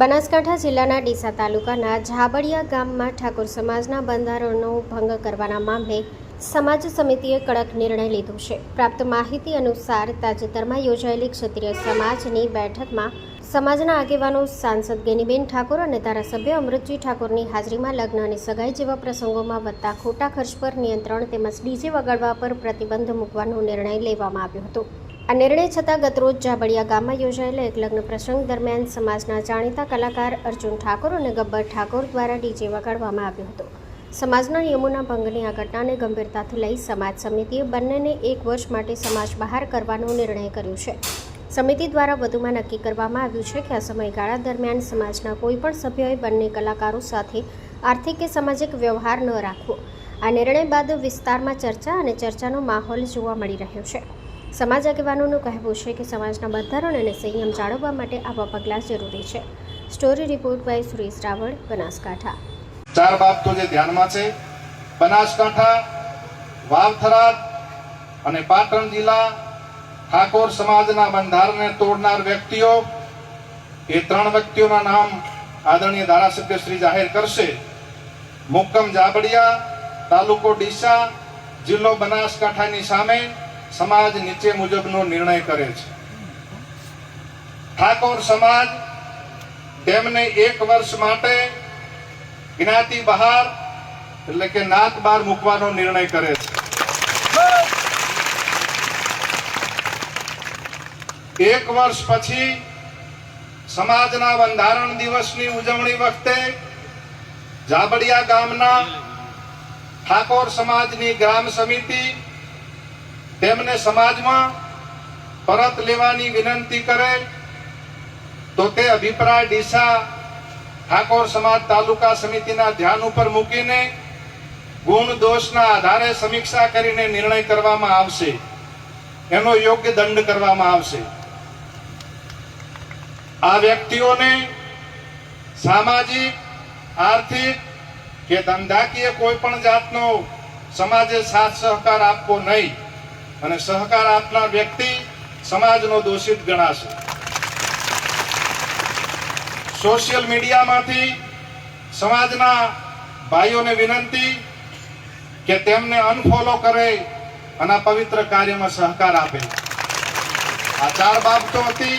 બનાસકાંઠા જિલ્લાના ડીસા તાલુકાના ઝાબડિયા ગામમાં ઠાકોર સમાજના બંધારણનો ભંગ કરવાના મામલે સમાજ સમિતિએ કડક નિર્ણય લીધો છે. પ્રાપ્ત માહિતી અનુસાર તાજેતરમાં યોજાયેલી ક્ષત્રિય સમાજની બેઠકમાં સમાજના આગેવાનો સાંસદ ગેનીબેન ઠાકોર અને ધારાસભ્ય અમૃતજી ઠાકોરની હાજરીમાં લગ્ન અને સગાઈ જેવા પ્રસંગોમાં વધતા ખોટા ખર્ચ પર નિયંત્રણ તેમજ ડીજે વગાડવા પર પ્રતિબંધ મૂકવાનો નિર્ણય લેવામાં આવ્યો હતો. આ નિર્ણય છતાં ગતરોજ ઝાબડિયા ગામમાં યોજાયેલા એક લગ્ન પ્રસંગ દરમિયાન સમાજના જાણીતા કલાકાર અર્જુન ઠાકોર અને ગબ્બર ઠાકોર દ્વારા ડીજે વગાડવામાં આવ્યો હતો. સમાજના નિયમોના ભંગની આ ઘટનાને ગંભીરતાથી લઈ સમાજ સમિતિએ બંનેને 1 વર્ષ માટે સમાજ બહાર કરવાનો નિર્ણય કર્યો છે. સમિતિ દ્વારા વધુમાં નક્કી કરવામાં આવ્યું છે કે આ સમયગાળા દરમિયાન સમાજના કોઈપણ સભ્યોએ બંને કલાકારો સાથે આર્થિક કે સામાજિક વ્યવહાર ન રાખવો. આ નિર્ણય બાદ વિસ્તારમાં ચર્ચા અને ચર્ચાનો માહોલ જોવા મળી રહ્યો છે. સમાજ આગેવાનોનું કહેવું છે કે સમાજના બંધારણ અને સંયમ જાળવવા માટે આવા પગલાં જરૂરી છે. Story report by Suresh Raval, Banaskantha. 4 બાબતો જે ધ્યાનમાં છે: બનાસકાંઠા, વાવથરા અને પાટણ જિલ્લા ઠાકોર સમાજના બંધારણને તોડનાર વ્યક્તિઓ, એ 3 વ્યક્તિઓના નામ આદરણીય ધારાસભ્ય શ્રી જાહેર કરશે. મુક્કમ ઝાબડિયા, તાલુકો ડીસા, જિલ્લો બનાસકાંઠાની સામે સમાજ નીચે મુજબનો નિર્ણય કરે છે. ઠાકોર સમાજ તેમને 1 વર્ષ માટે જ્ઞાતિ બહાર એટલે કે નાત બહાર મૂકવાનો નિર્ણય કરે છે. 1 વર્ષ પછી સમાજના બંધારણ દિવસની ઉજવણી વખતે ઝાબડિયા ગામના ઠાકોર સમાજની ગ્રામ સમિતિ તેમને સમાજમાં પરત લેવાની વિનંતી કરે તો તે અભિપ્રાય ડીસા ઠાકોર સમાજ તાલુકા સમિતિના ધ્યાન ઉપર મૂકીને ગુણ દોષના આધારે સમીક્ષા કરીને નિર્ણય કરવામાં આવશે. એનો યોગ્ય દંડ કરવામાં આવશે. આ વ્યક્તિઓને સામાજિક, આર્થિક કે ધંધાકીય કોઈ પણ જાતનો સમાજે સાથ સહકાર આપવો નહીં અને સહકાર આપનાર વ્યક્તિ સમાજનો દોષિત ગણાશે. સોશિયલ મીડિયામાંથી સમાજના ભાઈઓને વિનંતી કે તેમને અનફોલો કરે અને પવિત્ર કાર્યમાં સહકાર આપે. આ 4 બાબતો હતી.